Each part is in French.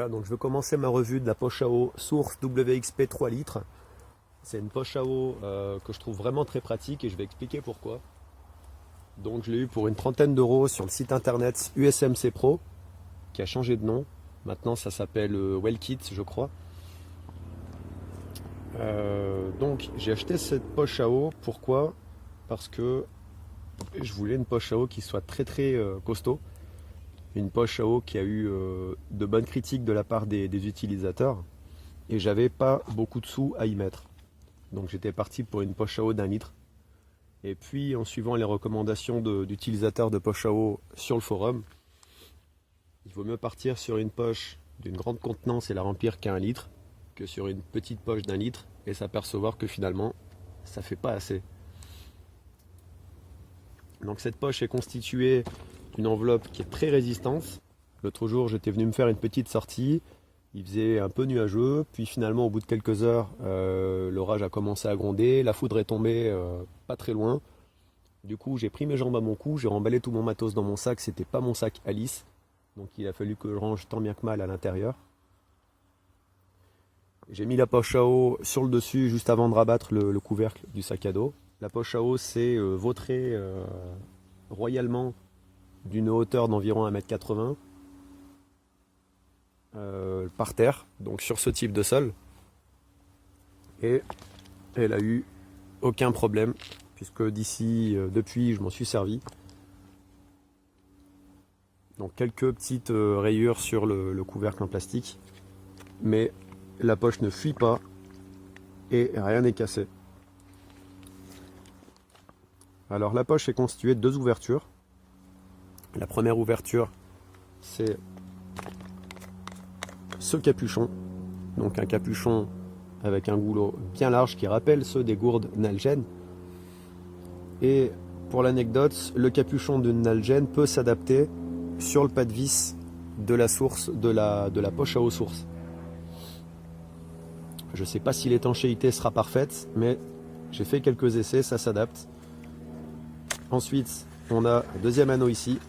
Voilà, donc je vais commencer ma revue de la poche à eau Source WXP 3 litres. C'est une poche à eau que je trouve vraiment très pratique et je vais expliquer pourquoi. Donc je l'ai eu pour une trentaine d'euros sur le site internet USMC Pro, qui a changé de nom. Maintenant ça s'appelle Wellkit, je crois. Donc j'ai acheté cette poche à eau, pourquoi? Parce que je voulais une poche à eau qui soit très costaud. Une poche à eau qui a eu de bonnes critiques de la part des utilisateurs. Et j'avais pas beaucoup de sous à y mettre. Donc j'étais parti pour une poche à eau d'1 litre. Et puis en suivant les recommandations d'utilisateurs de poche à eau sur le forum, il vaut mieux partir sur une poche d'une grande contenance et la remplir qu'à 1 litre, que sur une petite poche d'1 litre et s'apercevoir que finalement ça fait pas assez. Donc cette poche est constituée d'une enveloppe qui est très résistante. L'autre jour j'étais venu me faire une petite sortie, il faisait un peu nuageux, puis finalement au bout de quelques heures l'orage a commencé à gronder, la foudre est tombée pas très loin. Du coup j'ai pris mes jambes à mon cou, j'ai remballé tout mon matos dans mon sac, c'était pas mon sac Alice, donc il a fallu que je range tant bien que mal à l'intérieur. J'ai mis la poche à eau sur le dessus juste avant de rabattre le couvercle du sac à dos. La poche à eau c'est vautré royalement d'une hauteur d'environ 1,80 m par terre, donc sur ce type de sol. Et elle a eu aucun problème, puisque depuis, je m'en suis servi. Donc quelques petites rayures sur le couvercle en plastique, mais la poche ne fuit pas et rien n'est cassé. Alors la poche est constituée de 2 ouvertures. La première ouverture, c'est ce capuchon, donc un capuchon avec un goulot bien large qui rappelle ceux des gourdes Nalgene. Et pour l'anecdote, le capuchon de Nalgene peut s'adapter sur le pas de vis de la source de la poche à eau source. Je ne sais pas si l'étanchéité sera parfaite, mais j'ai fait quelques essais, ça s'adapte. Ensuite, on a un deuxième anneau ici,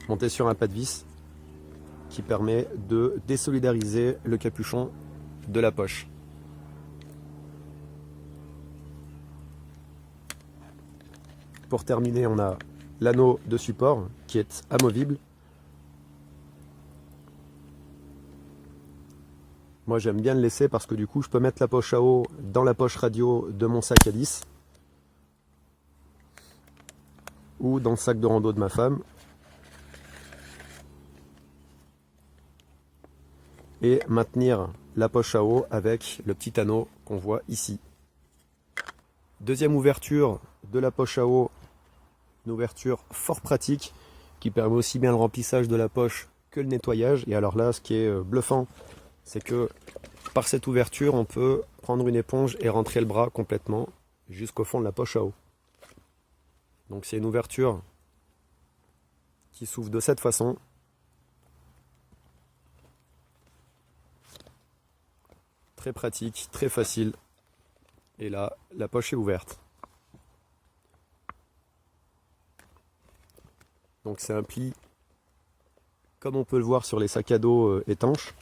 monté sur un pas de vis, qui permet de désolidariser le capuchon de la poche. Pour terminer, on a l'anneau de support qui est amovible. Moi j'aime bien le laisser parce que du coup je peux mettre la poche à eau dans la poche radio de mon sac Alice ou dans le sac de rando de ma femme. Et maintenir la poche à eau avec le petit anneau qu'on voit ici. Deuxième ouverture de la poche à eau, une ouverture fort pratique qui permet aussi bien le remplissage de la poche que le nettoyage. Et alors là, ce qui est bluffant, c'est que par cette ouverture, on peut prendre une éponge et rentrer le bras complètement jusqu'au fond de la poche à eau. Donc c'est une ouverture qui s'ouvre de cette façon. Très pratique, très facile. Et là, la poche est ouverte. Donc c'est un pli, comme on peut le voir sur les sacs à dos étanches.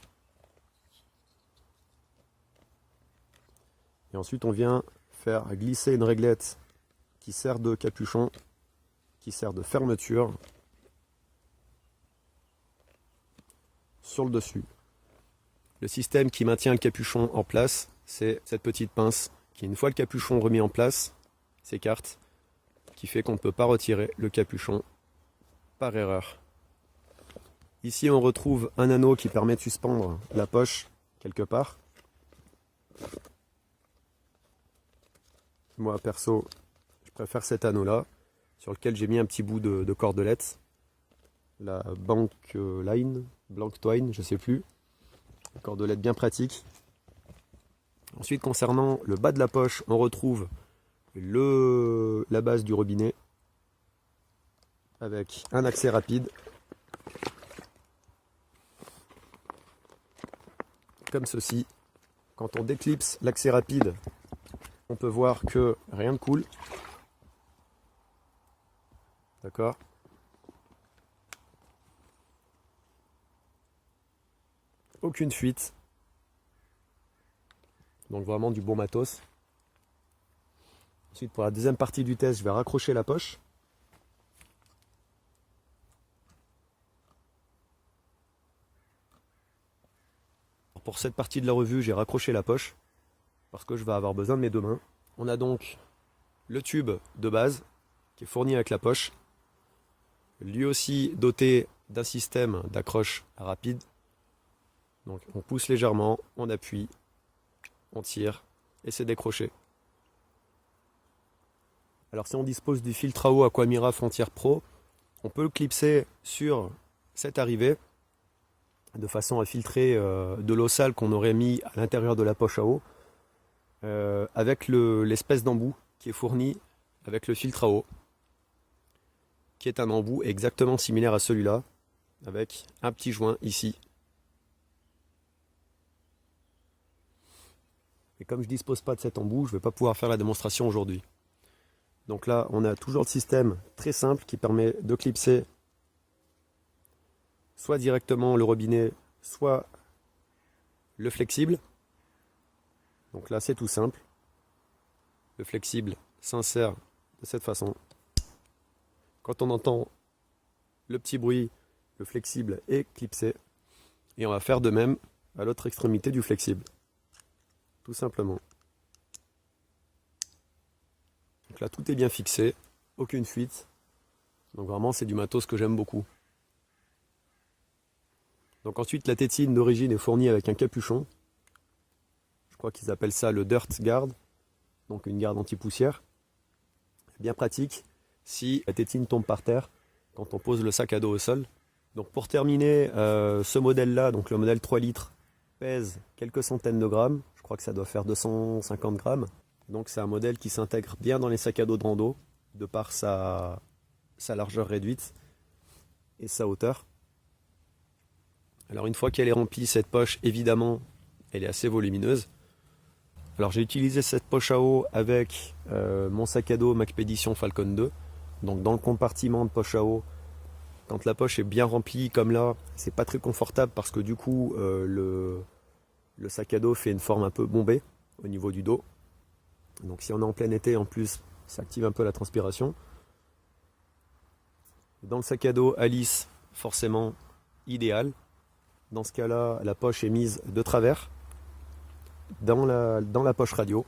Et ensuite on vient faire glisser une réglette qui sert de capuchon, qui sert de fermeture sur le dessus. Le système qui maintient le capuchon en place, c'est cette petite pince qui, une fois le capuchon remis en place, s'écarte, qui fait qu'on ne peut pas retirer le capuchon par erreur. Ici on retrouve un anneau qui permet de suspendre la poche quelque part. Moi perso, je préfère cet anneau là, sur lequel j'ai mis un petit bout de cordelette, la Bank Line, Blank Twine, je sais plus, cordelette bien pratique. Ensuite concernant le bas de la poche, on retrouve la base du robinet avec un accès rapide, comme ceci. Quand on déclipse l'accès rapide, on peut voir que rien ne coule. D'accord? aucune fuite. Donc vraiment du bon matos. Ensuite pour la deuxième partie du test, je vais raccrocher la poche. Pour cette partie de la revue, j'ai raccroché la poche parce que je vais avoir besoin de mes deux mains. On a donc le tube de base qui est fourni avec la poche, lui aussi doté d'un système d'accroche rapide. Donc on pousse légèrement, on appuie, on tire et c'est décroché. Alors si on dispose du filtre à eau Aquamira Frontier Pro, on peut le clipser sur cette arrivée de façon à filtrer de l'eau sale qu'on aurait mis à l'intérieur de la poche à eau avec l'espèce d'embout qui est fourni avec le filtre à eau, qui est un embout exactement similaire à celui-là, avec un petit joint ici. Et comme je ne dispose pas de cet embout, je ne vais pas pouvoir faire la démonstration aujourd'hui. Donc là, on a toujours le système très simple qui permet de clipser soit directement le robinet, soit le flexible. Donc là, c'est tout simple. Le flexible s'insère de cette façon. Quand on entend le petit bruit, le flexible est clipsé. Et on va faire de même à l'autre extrémité du flexible. Tout simplement. Donc là, tout est bien fixé, aucune fuite. Donc vraiment, c'est du matos que j'aime beaucoup. Donc ensuite, la tétine d'origine est fournie avec un capuchon. Je crois qu'ils appellent ça le Dirt Guard, donc une garde anti-poussière. Bien pratique si la tétine tombe par terre quand on pose le sac à dos au sol. Donc pour terminer, ce modèle-là, donc le modèle 3 litres, pèse quelques centaines de grammes. Je crois que ça doit faire 250 grammes. Donc c'est un modèle qui s'intègre bien dans les sacs à dos de rando, de par sa largeur réduite et sa hauteur. Alors une fois qu'elle est remplie, cette poche, évidemment, elle est assez volumineuse. Alors j'ai utilisé cette poche à eau avec mon sac à dos Macpédition Falcon 2. Donc dans le compartiment de poche à eau, quand la poche est bien remplie comme là, c'est pas très confortable parce que du coup le sac à dos fait une forme un peu bombée au niveau du dos. Donc si on est en plein été en plus, ça active un peu la transpiration. Dans le sac à dos Alice, forcément idéal. Dans ce cas-là, la poche est mise de travers dans la poche radio.